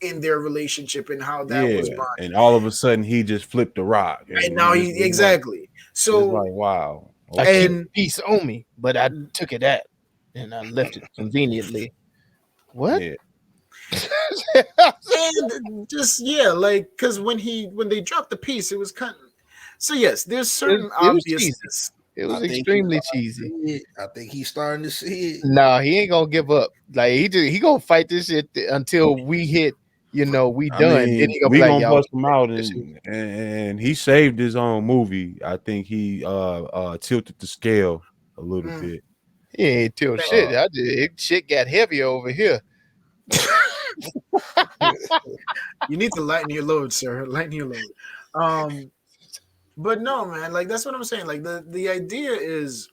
in their relationship and how that was bonded. And all of a sudden he just flipped the rock, And now he exactly. So it's like, wow. I keep a piece on me, but I took it out and I left it conveniently. What? Yeah. And just because when they dropped the piece, it was kind of. So yes, there's certain obviousness. It was extremely cheesy. I think he's starting to see it. No, he ain't gonna give up. Like he gonna fight this shit until we hit. We done. We gonna gonna bust him out, and he saved his own movie. I think he tilted the scale a little bit. He ain't tilted shit. Shit got heavy over here. You need to lighten your load, sir. Lighten your load. But no, man, like that's what I'm saying. Like the idea is.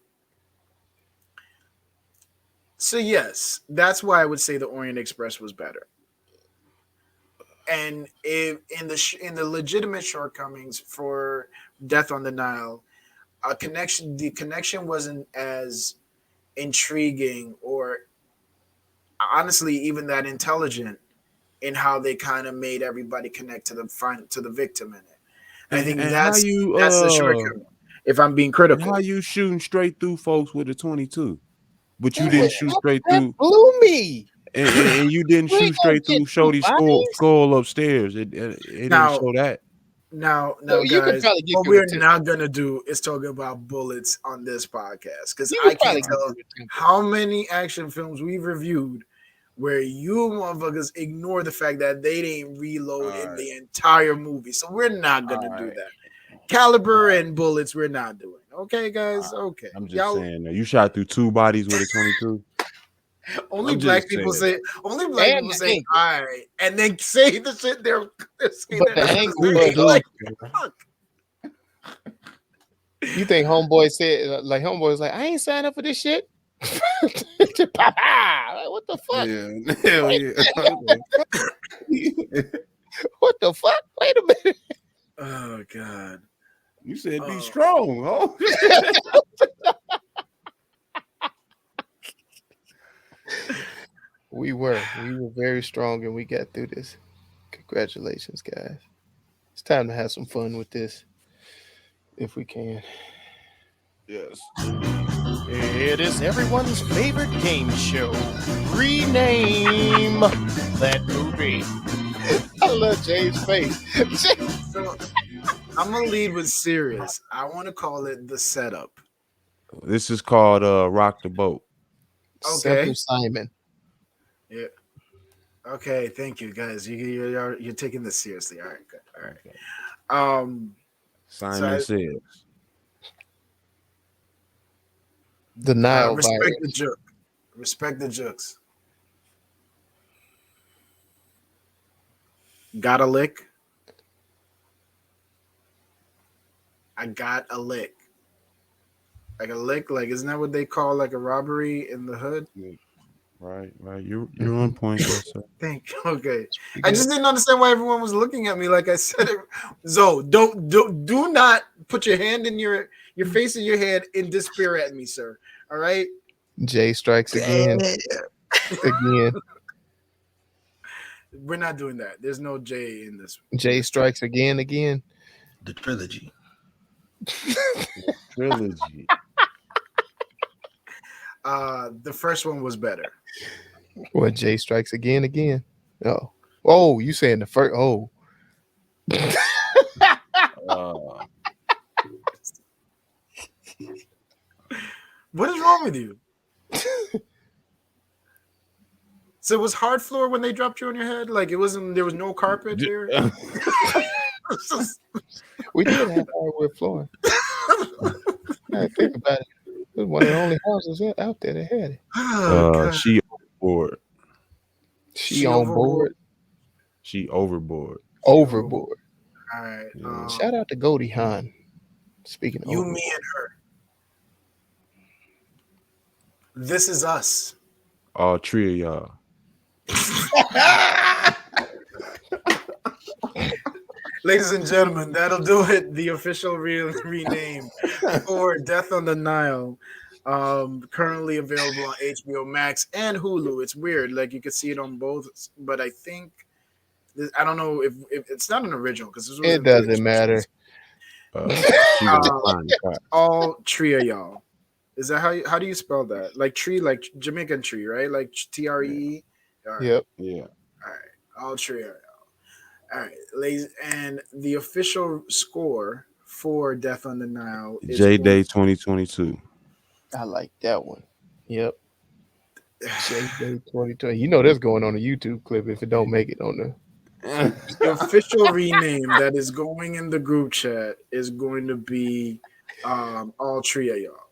So yes, that's why I would say the Orient Express was better. And in the legitimate shortcomings for Death on the Nile, the connection wasn't as intriguing or honestly even that intelligent in how they kind of made everybody connect to the victim in it. I think that's the shortcoming. If I'm being critical, how you shooting straight through folks with a 22, but you didn't shoot straight through. Blew me. And you didn't shoot straight through Shody's skull upstairs. It didn't show that. Now, you guys, can probably get what we're not gonna do is talk about bullets on this podcast because I can't tell how many action films we've reviewed where you motherfuckers ignore the fact that they didn't reload in the entire movie. So we're not gonna do that. Caliber and bullets, we're not doing. Okay, guys. Okay. I'm just saying. You shot through 2 bodies with a 22. Only black people say, all right, and then say the shit they're saying. But the angle, like, you think homeboy said, like homeboy was like, I ain't signed up for this shit. Like, what the fuck? Yeah, hell yeah. What the fuck? Wait a minute. Oh God. You said be strong, oh. We were very strong and we got through this. Congratulations, guys. It's time to have some fun with this if we can. Yes. It is everyone's favorite game show. Rename that movie. I love Jay's face. So I'm gonna lead with serious. I want to call it the setup. This is called Rock the Boat. Okay, Simple Simon. Yeah. Okay. Thank you, guys. You're taking this seriously. All right. Good. All right. Simon says. The Nile respect virus. the joke. Respect the jokes. Got a lick. I got a lick. Like a lick, like isn't that what they call like a robbery in the hood? Right. You're on point, yes, sir. Thank you. Okay. I just didn't understand why everyone was looking at me like I said it. Zoe, do not put your hand in your face in your head in despair at me, sir. All right. Jay strikes again. Again. We're not doing that. There's no J in this. Jay strikes again. The trilogy. Trilogy. The first one was better. What, Jay strikes again? Oh, you saying the first? Oh, what is wrong with you? So it was hard floor when they dropped you on your head. Like it wasn't. There was no carpet there. We did have hardwood flooring. I think about it. It was one of the only houses out there that had it. She overboard. She on board. She overboard. Overboard. All right. Shout out to Goldie Hawn. Speaking of you, overboard. me, and her. This is us. All 3 of y'all. Ladies and gentlemen, that'll do it. The official rename for Death on the Nile. Currently available on HBO Max and Hulu. It's weird, like you can see it on both, but I think I don't know if it's not an original because this was It doesn't matter. She gonna find it. All Tria, y'all. Is that how do you spell that? Like tree, like Jamaican tree, right? Like TRE. Right. Yep. Yeah. All right. All Tria. All right, ladies, and the official score for Death on the Nile is JayDay 2022. I like that one. Yep. JayDay 2020. You know that's going on a YouTube clip if it don't make it on the. The official rename that is going in the group chat is going to be all three of y'all,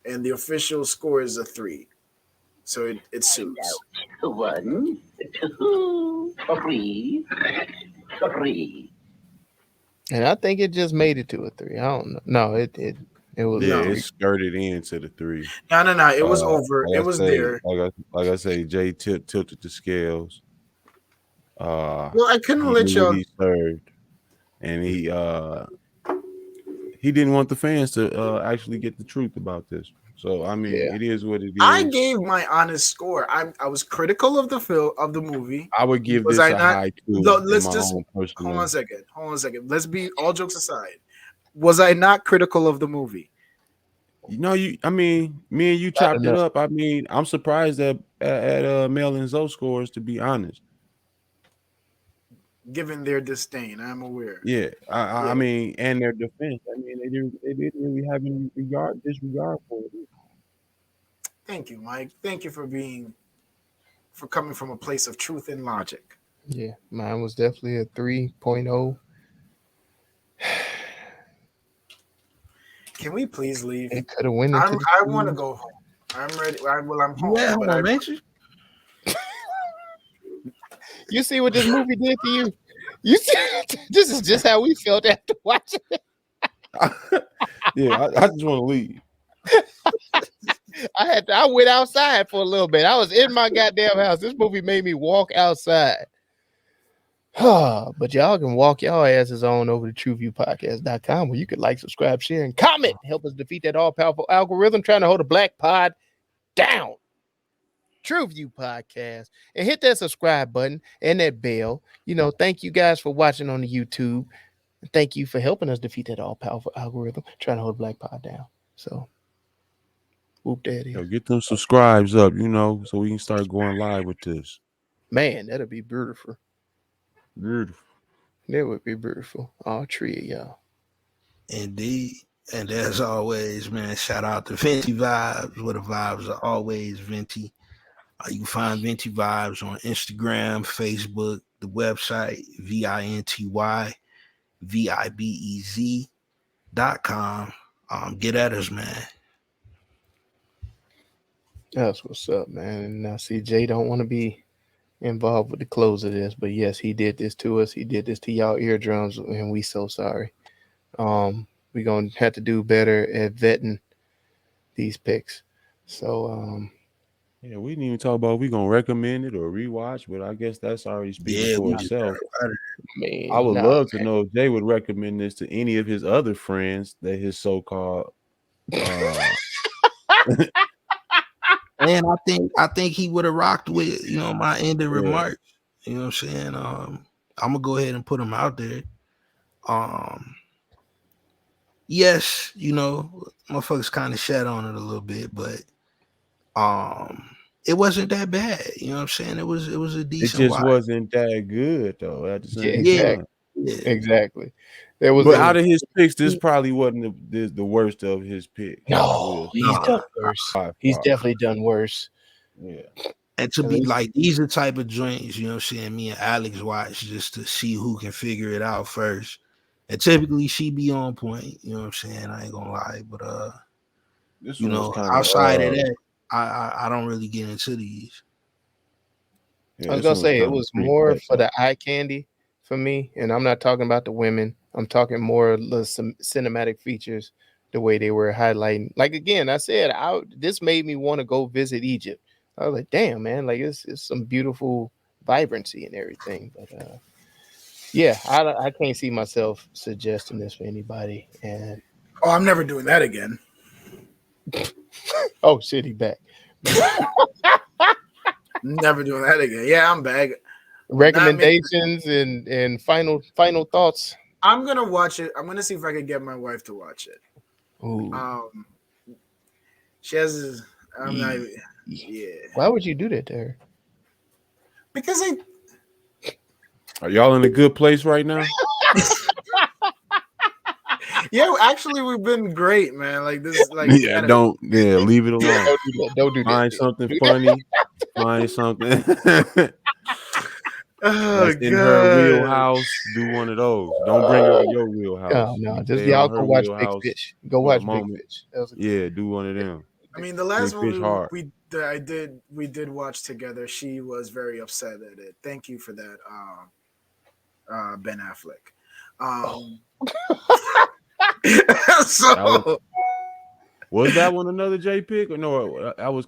and the official score is a 3, so it suits. 1, 2, 3, 3. And I think it just made it to a 3. I don't know. No, it was. Yeah, No. it skirted into the 3. No. It was over. Like it was say, there. Like I say, Jay tilted the scales. Well, I couldn't he let knew y'all. what he served, and he didn't want the fans to actually get the truth about this. So I mean, it is what it is. I gave my honest score. I was critical of the film of the movie. I would give this a high 2. Let's just hold on a second. Let's be all jokes aside. Was I not critical of the movie? I mean, me and you chopped it up. I mean, I'm surprised at Mel and Zoe scores, to be honest. Given their disdain, I'm aware. Yeah, I mean, and their defense. I mean, they didn't really have any disregard for it. Thank you, Mike. Thank you for coming from a place of truth and logic. Yeah, mine was definitely a 3.0. Can we please leave? It could have went. I want to go home. I'm ready. I'm home. Yeah, hold on, man. You see what this movie did to you? You see, this is just how we felt after watching it. Yeah, I just want to leave. I went outside for a little bit. I was in my goddamn house. This movie made me walk outside. But y'all can walk y'all asses on over to TruVuePodcast.com where you can like, subscribe, share, and comment. Help us defeat that all-powerful algorithm trying to hold a black pod down. TruVue Podcast, and hit that subscribe button and that bell. Thank you guys for watching on the YouTube. Thank you for helping us defeat that all-powerful algorithm trying to hold black pod down. So, whoop that is. Get them subscribes up, so we can start going live with this. Man, that'd be beautiful. Beautiful. That would be beautiful. All 3 of y'all. Indeed. And as always, man, shout out to Venti Vibes, where the vibes are always Venti. You can find Venti Vibes on Instagram, Facebook, the website, VintyVibez.com. Get at us, man. That's what's up, man. And now, see, Jay don't want to be involved with the close of this, but yes, he did this to us. He did this to y'all eardrums, and we so sorry. We're going to have to do better at vetting these picks. So, yeah, we didn't even talk about if we gonna recommend it or rewatch, but I guess that's already speaking for itself. I would love to know if Jay would recommend this to any of his other friends that his so-called. And I think he would have rocked with my ending remarks. You know what I'm saying? I'm gonna go ahead and put him out there. Yes, motherfuckers kind of shat on it a little bit, but it wasn't that bad. You know what I'm saying? It was a decent. It just wasn't that good though. At the same time. Yeah, exactly. But out of his picks, this probably wasn't the worst of his picks. No, he's done worse. He's definitely done worse. Yeah. And to be like, these are the type of joints, you know what I'm saying, me and Alex watch just to see who can figure it out first. And typically she be on point, you know what I'm saying? I ain't gonna lie. But outside of that, I don't really get into these. Yeah, I was gonna say it was more for the eye candy for me, and I'm not talking about the women. I'm talking more some cinematic features, the way they were highlighting. Like again, I said, this made me want to go visit Egypt. I was like, damn, man, like it's some beautiful vibrancy and everything. But yeah, I can't see myself suggesting this for anybody. And I'm never doing that again. Oh shit, he back. Never doing that again. Yeah, I'm back. Recommendations and final thoughts. I'm gonna watch it. I'm gonna see if I can get my wife to watch it. Ooh. She has. I'm not. Yeah. Why would you do that to her? Because Are y'all in a good place right now? yeah, actually, we've been great, man. Like this, like leave it alone. Don't do that. Find something funny. Find something. That's in her wheelhouse. Do one of those. Don't bring her to your wheelhouse. No, just y'all go watch Big Fish. Go watch Big Fish. Yeah, do one of them. I mean, the last movie we did watch together, she was very upset at it. Thank you for that, Ben Affleck. Was that one another J pick or no? That was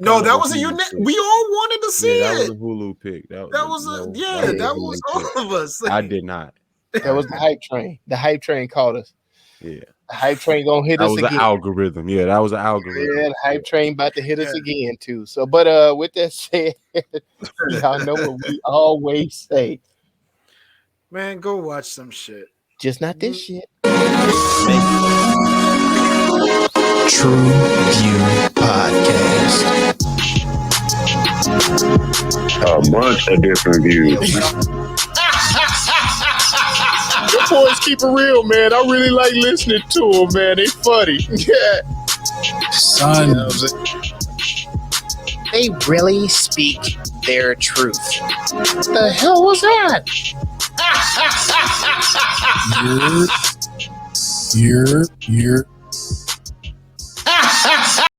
a unit. We all wanted to see it. That was a Hulu pick. That was all of us. I did not. That was the hype train. The hype train called us. Yeah. The hype train gonna hit us again. That was an algorithm. Yeah, that was an algorithm. Yeah, the hype train about to hit us again too. So, but with that said, y'all know what we always say. Man, go watch some shit. Just not this shit. TruVue podcast. A bunch of different views. Your boys keep it real, man. I really like listening to them, man. They funny. Yeah. Son. They really speak their truth. What the hell was that? You're